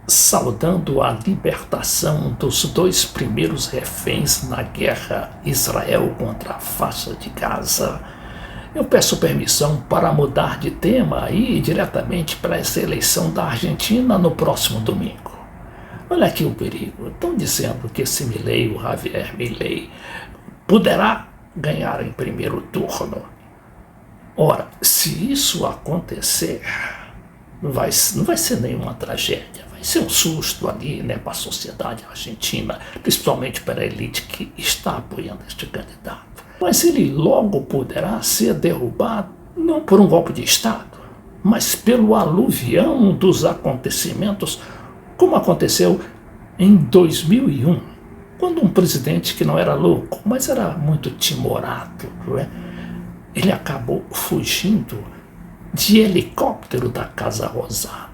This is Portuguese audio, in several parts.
saudando a libertação dos dois primeiros reféns na guerra Israel contra a faixa de Gaza, eu peço permissão para mudar de tema e ir diretamente para essa eleição da Argentina no próximo domingo. Olha aqui o perigo. Estão dizendo que esse Milei, o Javier Milei, poderá ganhar em primeiro turno. Ora, se isso acontecer, não vai ser nenhuma tragédia. Vai ser um susto ali, né, para a sociedade argentina, principalmente para a elite que está apoiando este candidato. Mas ele logo poderá ser derrubado, não por um golpe de Estado, mas pelo aluvião dos acontecimentos, como aconteceu em 2001, quando um presidente que não era louco, mas era muito timorado, não é? Ele acabou fugindo de helicóptero da Casa Rosada.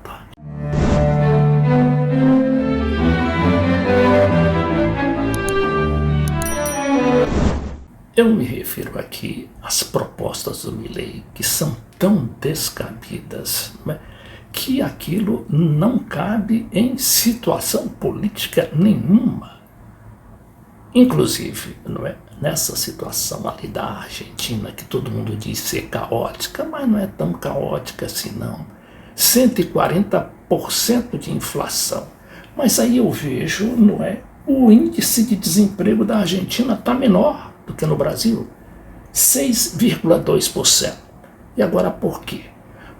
Eu me refiro aqui às propostas do Milei, que são tão descabidas, né, que aquilo não cabe em situação política nenhuma. Inclusive, não é, nessa situação ali da Argentina, que todo mundo diz ser caótica, mas não é tão caótica assim não. 140% de inflação. Mas aí eu vejo, não é, o índice de desemprego da Argentina está menor do que no Brasil, 6,2%. E agora por quê?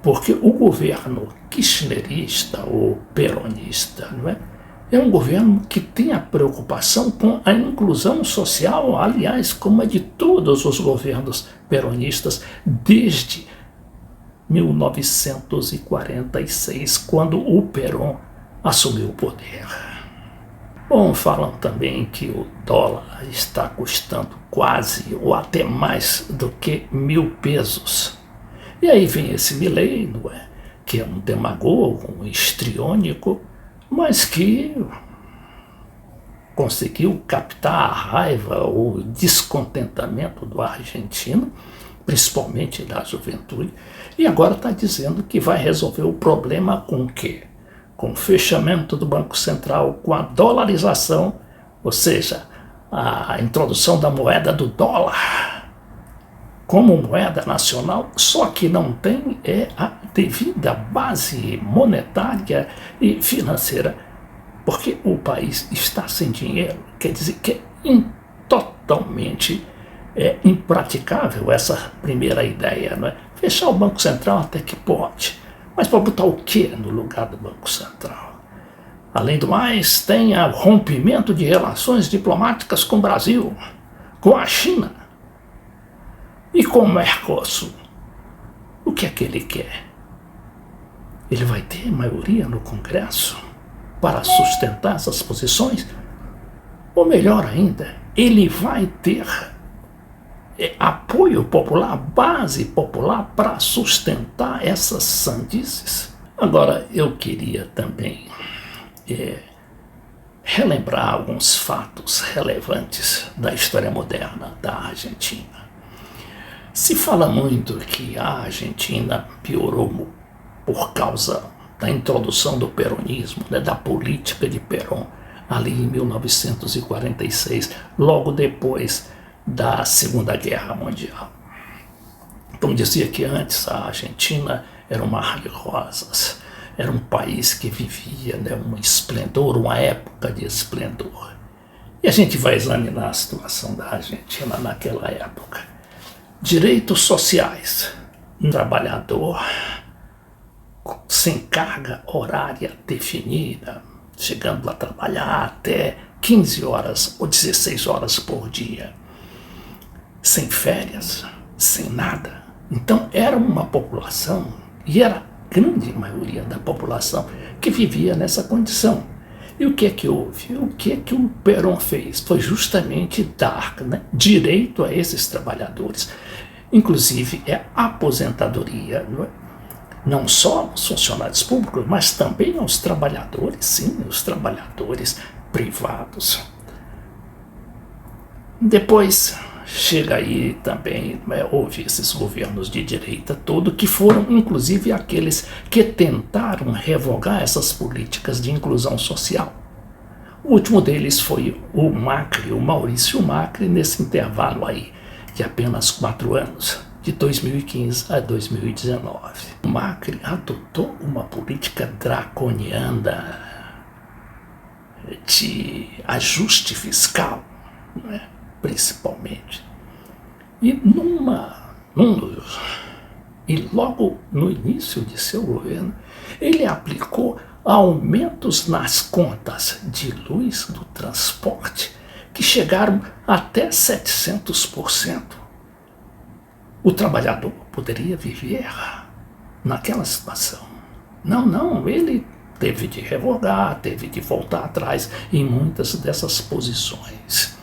Porque o governo kirchnerista ou peronista, não é? É um governo que tem a preocupação com a inclusão social, aliás, como é de todos os governos peronistas desde 1946, quando o Perón assumiu o poder. Bom, falam também que o dólar está custando quase ou até mais do que 1.000 pesos. E aí vem esse Milei, não é? Que é um demagogo, um histriônico, mas que conseguiu captar a raiva, o descontentamento do argentino, principalmente da juventude, e agora está dizendo que vai resolver o problema com o quê? Com o fechamento do Banco Central, com a dolarização, ou seja, a introdução da moeda do dólar como moeda nacional, só que não tem a devida base monetária e financeira, porque o país está sem dinheiro. Quer dizer que é totalmente impraticável essa primeira ideia, não é? Fechar o Banco Central até que pode, mas para botar o que no lugar do Banco Central? Além do mais, tem o rompimento de relações diplomáticas com o Brasil, com a China e com o Mercosul. O que é que ele quer? Ele vai ter maioria no Congresso para sustentar essas posições? Ou melhor ainda, ele vai ter apoio popular, base popular para sustentar essas sandices? Agora, eu queria também relembrar alguns fatos relevantes da história moderna da Argentina. Se fala muito que a Argentina piorou por causa da introdução do peronismo, né, da política de Perón, ali em 1946, logo depois da Segunda Guerra Mundial. Como dizia que antes, a Argentina era um mar de rosas, era um país que vivia, né, um esplendor, uma época de esplendor. E a gente vai examinar a situação da Argentina naquela época. Direitos sociais, um trabalhador sem carga horária definida, chegando a trabalhar até 15 horas ou 16 horas por dia, sem férias, sem nada. Então era uma população, e era a grande maioria da população, que vivia nessa condição. E o que é que houve? O que é que o Perón fez? Foi justamente dar, né, direito a esses trabalhadores, inclusive aposentadoria, não só aos funcionários públicos, mas também aos trabalhadores, sim, os trabalhadores privados. Depois chega aí também, houve esses governos de direita todo, que foram inclusive aqueles que tentaram revogar essas políticas de inclusão social. O último deles foi o Macri, o Maurício Macri, nesse intervalo aí de apenas 4 anos, de 2015 a 2019. O Macri adotou uma política draconiana de ajuste fiscal, né, principalmente. E logo no início de seu governo, ele aplicou aumentos nas contas de luz do transporte que chegaram até 700%. O trabalhador poderia viver naquela situação. Não, ele teve de revogar, teve de voltar atrás em muitas dessas posições.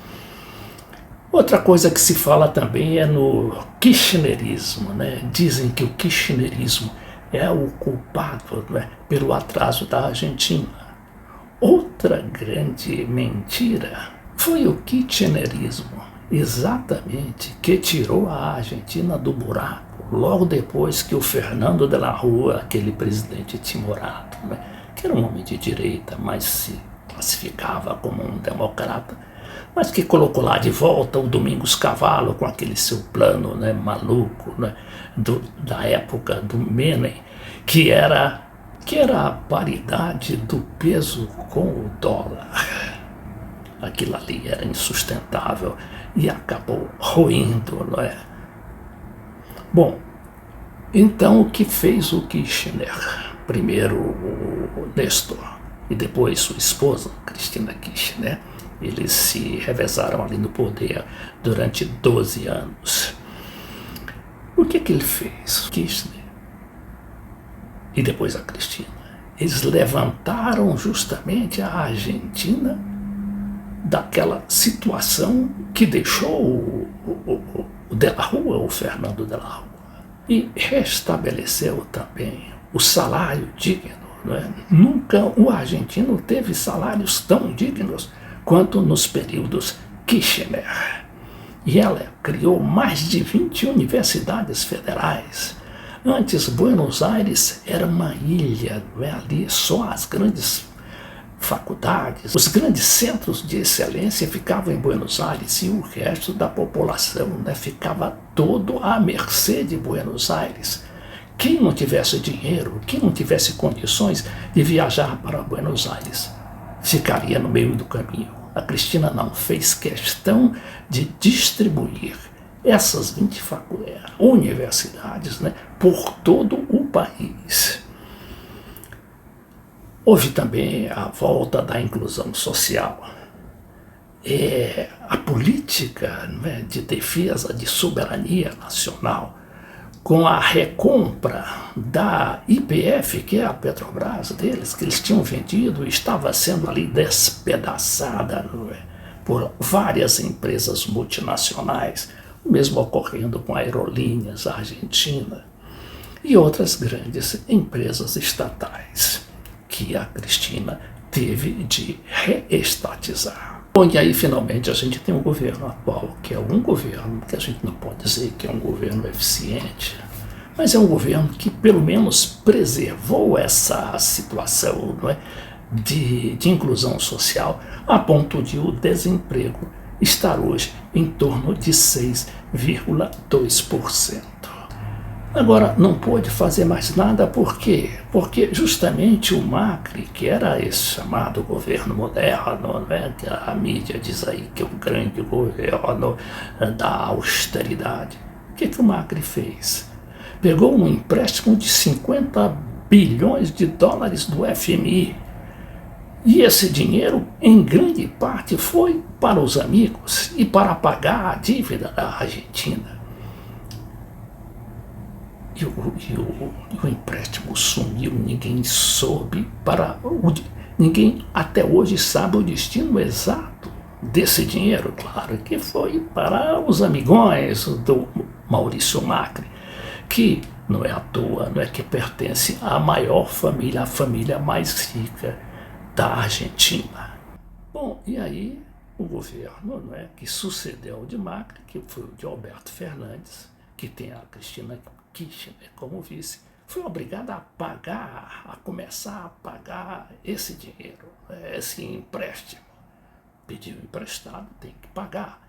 Outra coisa que se fala também é no kirchnerismo, né? Dizem que o kirchnerismo é o culpado, né, pelo atraso da Argentina. Outra grande mentira foi o kirchnerismo, exatamente, que tirou a Argentina do buraco, logo depois que o Fernando de la Rúa, aquele presidente timorado, né, que era um homem de direita, mas se classificava como um democrata, mas que colocou lá de volta o Domingos Cavallo com aquele seu plano, né, maluco, né, da época do Menem, que era a paridade do peso com o dólar. Aquilo ali era insustentável e acabou ruindo, não é? Bom, então o que fez o Kirchner? Primeiro o Nestor e depois sua esposa, Cristina Kirchner, eles se revezaram ali no poder durante 12 anos. O que ele fez? Kirchner e depois a Cristina. Eles levantaram justamente a Argentina daquela situação que deixou o de la Rúa, o Fernando de la Rúa, e restabeleceu também o salário digno. Não é? Nunca o argentino teve salários tão dignos quanto nos períodos Kirchner. E ela criou mais de 20 universidades federais. Antes, Buenos Aires era uma ilha, não é? Ali só as grandes faculdades, os grandes centros de excelência ficavam em Buenos Aires e o resto da população, né, ficava todo à mercê de Buenos Aires. Quem não tivesse dinheiro, quem não tivesse condições de viajar para Buenos Aires, ficaria no meio do caminho. A Cristina não fez questão de distribuir essas 20 universidades, né, por todo o país. Houve também a volta da inclusão social. A política, né, de defesa de soberania nacional, com a recompra da YPF, que é a Petrobras deles, que eles tinham vendido, estava sendo ali despedaçada, não é, por várias empresas multinacionais, o mesmo ocorrendo com a Aerolíneas Argentina e outras grandes empresas estatais, que a Cristina teve de reestatizar. Bom, e aí finalmente a gente tem um governo atual, que é um governo que a gente não pode dizer que é um governo eficiente, mas é um governo que pelo menos preservou essa situação, não é, de inclusão social, a ponto de o desemprego estar hoje em torno de 6,2%. Agora, não pôde fazer mais nada, por quê? Porque justamente o Macri, que era esse chamado governo moderno, né, que a mídia diz aí que é um grande governo da austeridade, o que o Macri fez? Pegou um empréstimo de 50 bilhões de dólares do FMI, e esse dinheiro, em grande parte, foi para os amigos e para pagar a dívida da Argentina. E o empréstimo sumiu, ninguém soube, ninguém até hoje sabe o destino exato desse dinheiro, claro que foi para os amigões do Maurício Macri, que não é à toa, não é que pertence à maior família, a família mais rica da Argentina. Bom, e aí o governo, não é, que sucedeu o de Macri, que foi o de Alberto Fernandes, que tem a Cristina Kirchner como vice, foi obrigada a pagar, a começar a pagar esse dinheiro, esse empréstimo. Pediu emprestado, tem que pagar.